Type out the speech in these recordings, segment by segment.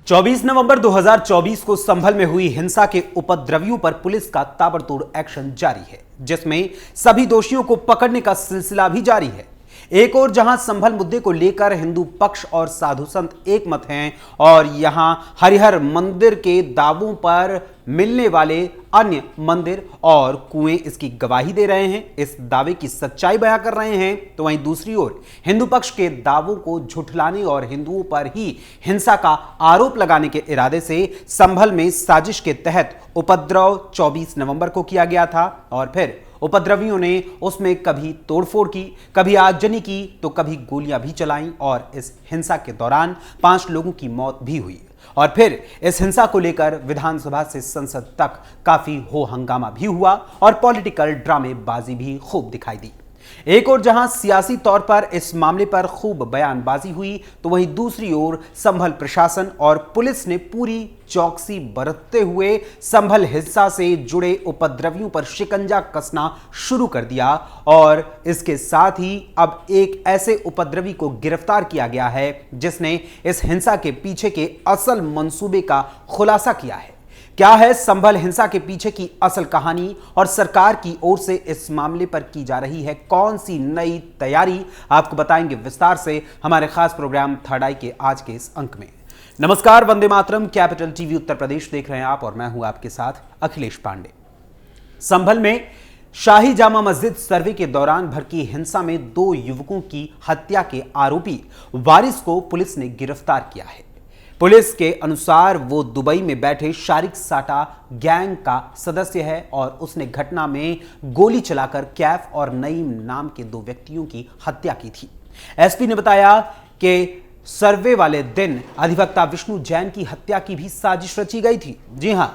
24 नवंबर 2024 को संभल में हुई हिंसा के उपद्रवियों पर पुलिस का ताबड़तोड़ एक्शन जारी है, जिसमें सभी दोषियों को पकड़ने का सिलसिला भी जारी है। एक और जहां संभल मुद्दे को लेकर हिंदू पक्ष और साधु संत एक मत हैं और यहां हरिहर मंदिर के दावों पर मिलने वाले अन्य मंदिर और कुएं इसकी गवाही दे रहे हैं, इस दावे की सच्चाई बयां कर रहे हैं, तो वहीं दूसरी ओर हिंदू पक्ष के दावों को झुठलाने और हिंदुओं पर ही हिंसा का आरोप लगाने के इरादे से संभल में साजिश के तहत उपद्रव 24 नवंबर को किया गया था और फिर उपद्रवियों ने उसमें कभी तोड़फोड़ की, कभी आगजनी की, तो कभी गोलियां भी चलाईं और इस हिंसा के दौरान 5 लोगों की मौत भी हुई और फिर इस हिंसा को लेकर विधानसभा से संसद तक काफी हो हंगामा भी हुआ और पॉलिटिकल ड्रामेबाजी भी खूब दिखाई दी। एक और जहां सियासी तौर पर इस मामले पर खूब बयानबाजी हुई, तो वहीं दूसरी ओर संभल प्रशासन और पुलिस ने पूरी चौकसी बरतते हुए संभल हिंसा से जुड़े उपद्रवियों पर शिकंजा कसना शुरू कर दिया और इसके साथ ही अब एक ऐसे उपद्रवी को गिरफ्तार किया गया है जिसने इस हिंसा के पीछे के असल मंसूबे का खुलासा किया है। क्या है संभल हिंसा के पीछे की असल कहानी और सरकार की ओर से इस मामले पर की जा रही है कौन सी नई तैयारी, आपको बताएंगे विस्तार से हमारे खास प्रोग्राम थर्ड आई के आज के इस अंक में। नमस्कार, वंदे मातरम, कैपिटल टीवी उत्तर प्रदेश देख रहे हैं आप और मैं हूं आपके साथ अखिलेश पांडे। संभल में शाही जामा मस्जिद सर्वे के दौरान भड़की हिंसा में 2 युवकों की हत्या के आरोपी वारिस को पुलिस ने गिरफ्तार किया है। पुलिस के अनुसार वो दुबई में बैठे शारिक साटा गैंग का सदस्य है और उसने घटना में गोली चलाकर कैफ और नईम नाम के 2 व्यक्तियों की हत्या की थी। एसपी ने बताया कि सर्वे वाले दिन अधिवक्ता विष्णु जैन की हत्या की भी साजिश रची गई थी। जी हां,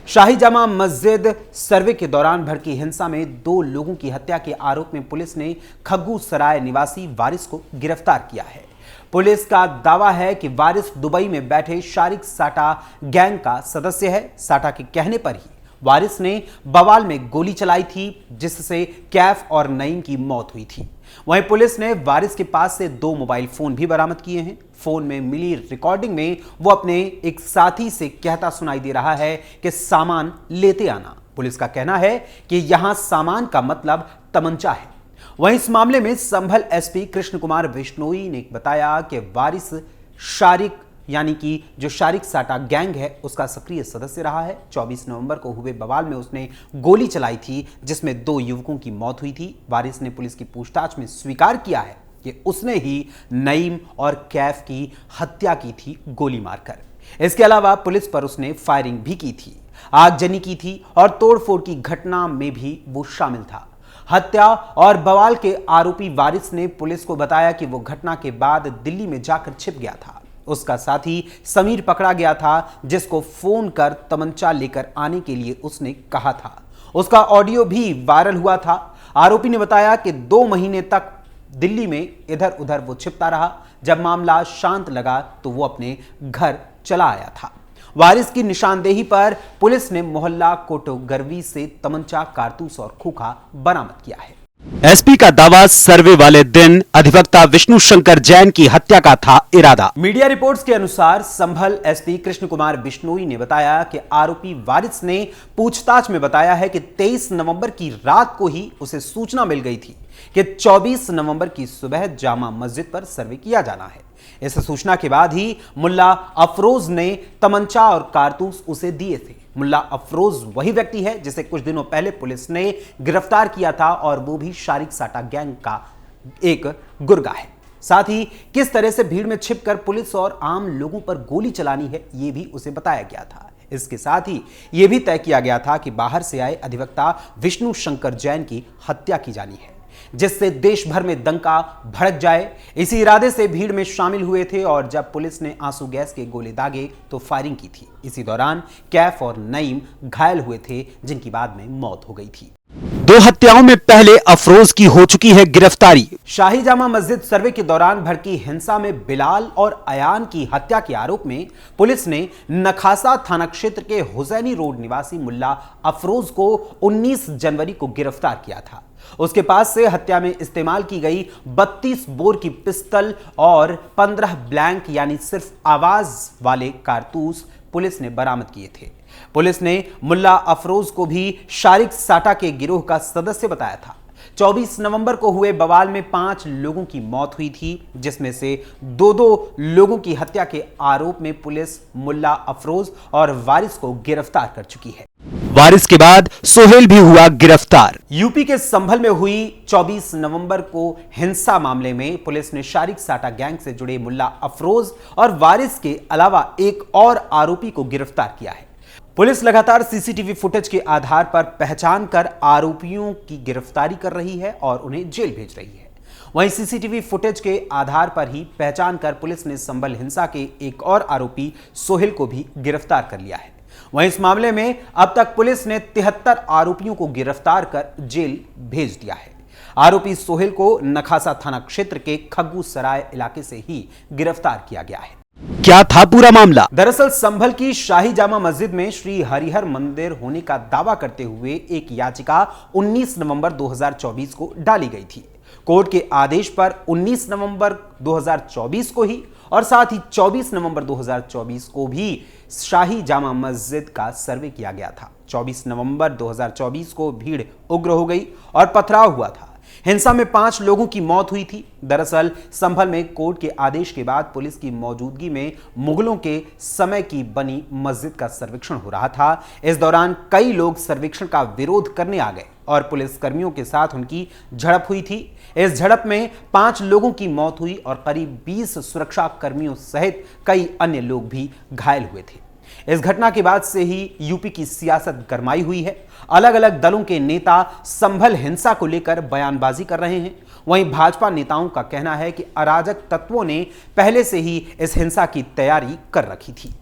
शाही जामा मस्जिद सर्वे के दौरान भड़की हिंसा में 2 लोगों की हत्या के आरोप में पुलिस ने खग्गू सराय निवासी वारिस को गिरफ्तार किया है। पुलिस का दावा है कि वारिस दुबई में बैठे शारिक साटा गैंग का सदस्य है। साटा के कहने पर ही वारिस ने बवाल में गोली चलाई थी जिससे कैफ और नईम की मौत हुई थी। वहीं पुलिस ने वारिस के पास से 2 मोबाइल फोन भी बरामद किए हैं। फोन में मिली रिकॉर्डिंग में वो अपने एक साथी से कहता सुनाई दे रहा है कि सामान लेते आना। पुलिस का कहना है कि यहां सामान का मतलब तमंचा है। वहीं इस मामले में संभल एसपी कृष्ण कुमार बिश्नोई ने बताया कि वारिस शारिक यानी कि जो शारिक साटा गैंग है उसका सक्रिय सदस्य रहा है। 24 नवंबर को हुए बवाल में उसने गोली चलाई थी जिसमें 2 युवकों की मौत हुई थी। वारिस ने पुलिस की पूछताछ में स्वीकार किया है कि उसने ही नईम और कैफ की हत्या की थी गोली मारकर। इसके अलावा पुलिस पर उसने फायरिंग भी की थी, आगजनी की थी और तोड़फोड़ की घटना में भी वो शामिल था। हत्या और बवाल के आरोपी वारिस ने पुलिस को बताया कि वो घटना के बाद दिल्ली में जाकर छिप गया था। उसका साथी समीर पकड़ा गया था जिसको फोन कर तमंचा लेकर आने के लिए उसने कहा था। उसका ऑडियो भी वायरल हुआ था। आरोपी ने बताया कि 2 महीने तक दिल्ली में इधर उधर वो छिपता रहा। जब मामला शांत लगा तो वो अपने घर चला आया था। वारिस की निशानदेही पर पुलिस ने मोहल्ला कोटोगरवी से तमंचा, कारतूस और खोखा बरामद किया है। एसपी का दावा, सर्वे वाले दिन अधिवक्ता विष्णु शंकर जैन की हत्या का था इरादा। मीडिया रिपोर्ट्स के अनुसार संभल एसपी कृष्ण कुमार बिश्नोई ने बताया कि आरोपी वारिस ने पूछताछ में बताया है कि 23 नवंबर की रात को ही उसे सूचना मिल गई थी कि 24 नवंबर की सुबह जामा मस्जिद पर सर्वे किया जाना है। इस सूचना के बाद ही मुल्ला अफरोज ने तमंचा और कारतूस उसे दिए थे। मुल्ला अफरोज वही व्यक्ति है जिसे कुछ दिनों पहले पुलिस ने गिरफ्तार किया था और वो भी शारिक साटा गैंग का एक गुर्गा है। साथ ही किस तरह से भीड़ में छिपकर पुलिस और आम लोगों पर गोली चलानी है ये भी उसे बताया गया था। इसके साथ ही यह भी तय किया गया था कि बाहर से आए अधिवक्ता विष्णु शंकर जैन की हत्या की जानी है जिससे देश भर में दंगा भड़क जाए। इसी इरादे से भीड़ में शामिल हुए थे और जब पुलिस ने आंसू गैस के गोले दागे तो फायरिंग की थी। इसी दौरान कैफ और नईम घायल हुए थे जिनकी बाद में मौत हो गई थी। 2 हत्याओं में पहले अफरोज की हो चुकी है गिरफ्तारी। शाही जामा मस्जिद सर्वे के दौरान भड़की हिंसा में बिलाल और अयान की हत्या के आरोप में पुलिस ने नखासा थाना क्षेत्र के हुसैनी रोड निवासी मुल्ला अफरोज को 19 जनवरी को गिरफ्तार किया था। उसके पास से हत्या में इस्तेमाल की गई 32 बोर की पिस्टल और 15 ब्लैंक यानी सिर्फ आवाज वाले कारतूस पुलिस ने बरामद किए थे। पुलिस ने मुल्ला अफरोज को भी शारिक साटा के गिरोह का सदस्य बताया था। 24 नवंबर को हुए बवाल में 5 लोगों की मौत हुई थी, जिसमें से दो लोगों की हत्या के आरोप में पुलिस मुल्ला अफरोज और वारिस को गिरफ्तार कर चुकी है। वारिस के बाद सोहेल भी हुआ गिरफ्तार। यूपी के संभल में हुई 24 नवंबर को हिंसा मामले में पुलिस ने शारिक साटा गैंग से जुड़े मुल्ला अफरोज और वारिस के अलावा एक और आरोपी को गिरफ्तार किया है। पुलिस लगातार सीसीटीवी फुटेज के आधार पर पहचान कर आरोपियों की गिरफ्तारी कर रही है और उन्हें जेल भेज रही है। वहीं सीसीटीवी फुटेज के आधार पर ही पहचान कर पुलिस ने संभल हिंसा के एक और आरोपी सोहेल को भी गिरफ्तार कर लिया है। वहीं इस मामले में अब तक पुलिस ने 73 आरोपियों को गिरफ्तार कर जेल भेज दिया है। आरोपी सोहेल को नखासा थाना क्षेत्र के खग्गू सराय इलाके से ही गिरफ्तार किया गया है। क्या था पूरा मामला? दरअसल संभल की शाही जामा मस्जिद में श्री हरिहर मंदिर होने का दावा करते हुए एक याचिका 19 नवंबर 2024 को डाली गई थी। कोर्ट के आदेश पर 19 नवंबर 2024 को ही और साथ ही 24 नवंबर 2024 को भी शाही जामा मस्जिद का सर्वे किया गया था। 24 नवंबर 2024 को भीड़ उग्र हो गई और पथराव हुआ था। हिंसा में 5 लोगों की मौत हुई थी। दरअसल संभल में कोर्ट के आदेश के बाद पुलिस की मौजूदगी में मुगलों के समय की बनी मस्जिद का सर्वेक्षण हो रहा था। इस दौरान कई लोग सर्वेक्षण का विरोध करने आ गए और पुलिस कर्मियों के साथ उनकी झड़प हुई थी। इस झड़प में 5 लोगों की मौत हुई और करीब 20 सुरक्षा कर्मियों सहित कई अन्य लोग भी घायल हुए थे। इस घटना के बाद से ही यूपी की सियासत गरमाई हुई है। अलग अलग दलों के नेता संभल हिंसा को लेकर बयानबाजी कर रहे हैं। वहीं भाजपा नेताओं का कहना है कि अराजक तत्वों ने पहले से ही इस हिंसा की तैयारी कर रखी थी।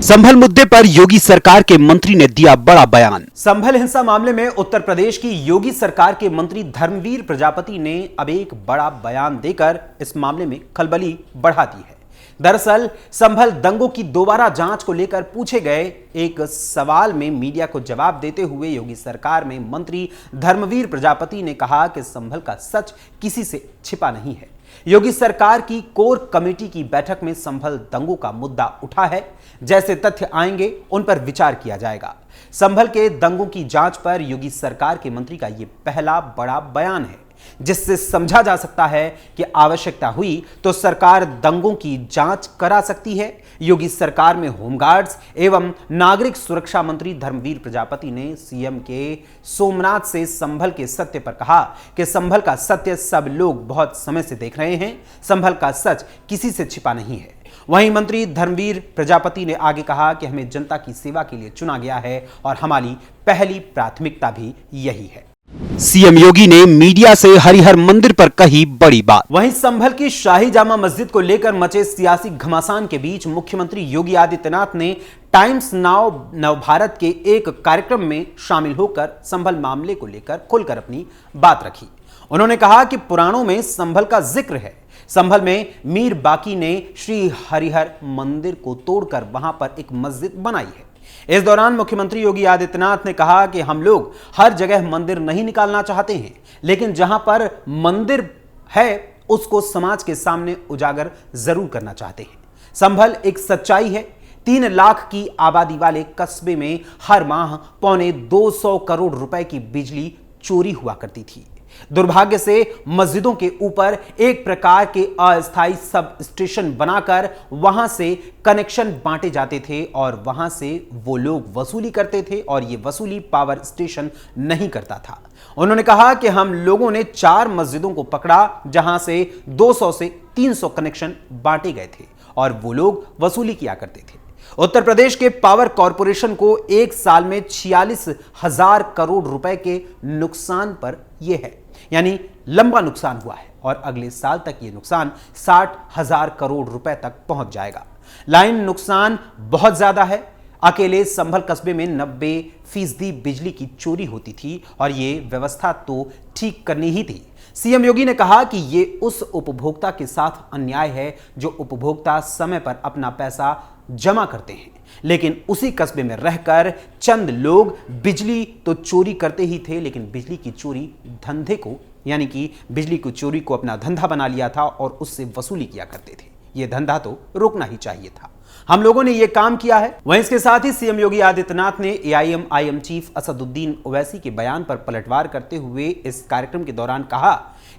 संभल मुद्दे पर योगी सरकार के मंत्री ने दिया बड़ा बयान। संभल हिंसा मामले में उत्तर प्रदेश की योगी सरकार के मंत्री धर्मवीर प्रजापति ने अब एक बड़ा बयान देकर इस मामले में खलबली बढ़ा दी है। दरअसल संभल दंगों की दोबारा जांच को लेकर पूछे गए एक सवाल में मीडिया को जवाब देते हुए योगी सरकार में मंत्री धर्मवीर प्रजापति ने कहा कि संभल का सच किसी से छिपा नहीं है। योगी सरकार की कोर कमेटी की बैठक में संभल दंगों का मुद्दा उठा है। जैसे तथ्य आएंगे उन पर विचार किया जाएगा। संभल के दंगों की जांच पर योगी सरकार के मंत्री का यह पहला बड़ा बयान है, जिससे समझा जा सकता है कि आवश्यकता हुई तो सरकार दंगों की जांच करा सकती है। योगी सरकार में होमगार्ड्स एवं नागरिक सुरक्षा मंत्री धर्मवीर प्रजापति ने सीएम के सोमनाथ से संभल के सत्य पर कहा कि संभल का सत्य सब लोग बहुत समय से देख रहे हैं। संभल का सच किसी से छिपा नहीं है। वहीं मंत्री धर्मवीर प्रजापति ने आगे कहा कि हमें जनता की सेवा के लिए चुना गया है और हमारी पहली प्राथमिकता भी यही है। सीएम योगी ने मीडिया से हरिहर मंदिर पर कही बड़ी बात। वहीं संभल की शाही जामा मस्जिद को लेकर मचे सियासी घमासान के बीच मुख्यमंत्री योगी आदित्यनाथ ने टाइम्स नाउ नवभारत के एक कार्यक्रम में शामिल होकर संभल मामले को लेकर खुलकर अपनी बात रखी। उन्होंने कहा कि पुराणों में संभल का जिक्र है। संभल में मीर बाकी ने श्री हरिहर मंदिर को तोड़कर वहां पर एक मस्जिद बनाई है। इस दौरान मुख्यमंत्री योगी आदित्यनाथ ने कहा कि हम लोग हर जगह मंदिर नहीं निकालना चाहते हैं, लेकिन जहां पर मंदिर है उसको समाज के सामने उजागर जरूर करना चाहते हैं। संभल एक सच्चाई है। 3 लाख की आबादी वाले कस्बे में हर माह 225 करोड़ रुपए की बिजली चोरी हुआ करती थी। दुर्भाग्य से मस्जिदों के ऊपर एक प्रकार के अस्थायी सब स्टेशन बनाकर वहां से कनेक्शन बांटे जाते थे और वहां से वो लोग वसूली करते थे और ये वसूली पावर स्टेशन नहीं करता था। उन्होंने कहा कि हम लोगों ने 4 मस्जिदों को पकड़ा जहां से 200 से 300 कनेक्शन बांटे गए थे और वो लोग वसूली किया करते थे। उत्तर प्रदेश के पावर कॉरपोरेशन को एक साल में 46,000 करोड़ रुपए के नुकसान पर यह है, यानी लंबा नुकसान हुआ है और अगले साल तक यह नुकसान 60,000 करोड़ रुपए तक पहुंच जाएगा। लाइन नुकसान बहुत ज्यादा है। अकेले संभल कस्बे में 90% बिजली की चोरी होती थी और ये व्यवस्था तो ठीक करनी ही थी। सीएम योगी ने कहा कि ये उस उपभोक्ता के साथ अन्याय है जो उपभोक्ता समय पर अपना पैसा जमा करते हैं, लेकिन उसी कस्बे में रहकर चंद लोग बिजली तो चोरी करते ही थे, लेकिन बिजली की चोरी धंधे को, यानी कि बिजली की चोरी को अपना धंधा बना लिया था और उससे वसूली किया करते थे। यह धंधा तो रोकना ही चाहिए था। हम लोगों ने यह काम किया है। वहीं इसके साथ ही सीएम योगी आदित्यनाथ ने एआईएमआईएम चीफ असदुद्दीन ओवैसी के बयान पर पलटवार करते हुए इस कार्यक्रम के दौरान कहा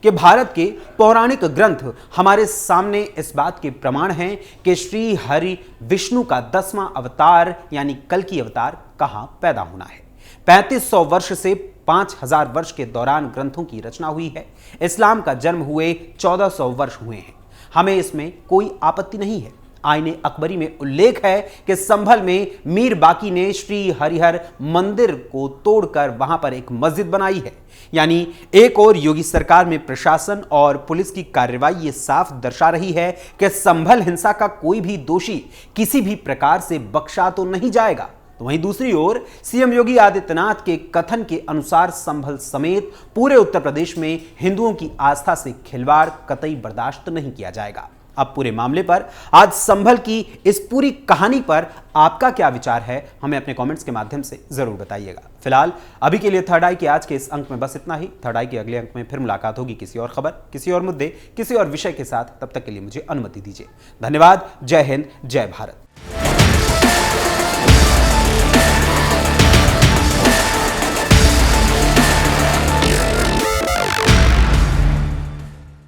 कि भारत के पौराणिक ग्रंथ हमारे सामने इस बात के प्रमाण हैं कि श्री हरि विष्णु का 10वां अवतार यानी कल्कि अवतार कहां पैदा होना है। 3500 वर्ष से 5000 वर्ष के दौरान ग्रंथों की रचना हुई है। इस्लाम का जन्म हुए 1400 वर्ष हुए हैं। हमें इसमें कोई आपत्ति नहीं है। आईने अकबरी में उल्लेख है कि संभल में मीर बाकी ने श्री हरिहर मंदिर को तोड़कर वहां पर एक मस्जिद बनाई है। यानी एक और योगी सरकार में प्रशासन और पुलिस की कार्रवाई ये साफ दर्शा रही है कि संभल हिंसा का कोई भी दोषी किसी भी प्रकार से बख्शा तो नहीं जाएगा। तो वहीं दूसरी ओर सीएम योगी आदित्यनाथ के कथन के अनुसार संभल समेत पूरे उत्तर प्रदेश में हिंदुओं की आस्था से खिलवाड़ कतई बर्दाश्त नहीं किया जाएगा। अब पूरे मामले पर, आज संभल की इस पूरी कहानी पर आपका क्या विचार है, हमें अपने कमेंट्स के माध्यम से जरूर बताइएगा। फिलहाल अभी के लिए थर्ड आई के आज के इस अंक में बस इतना ही। थर्ड आई के अगले अंक में फिर मुलाकात होगी किसी और खबर, किसी और मुद्दे, किसी और विषय के साथ। तब तक के लिए मुझे अनुमति दीजिए। धन्यवाद। जय हिंद, जय भारत।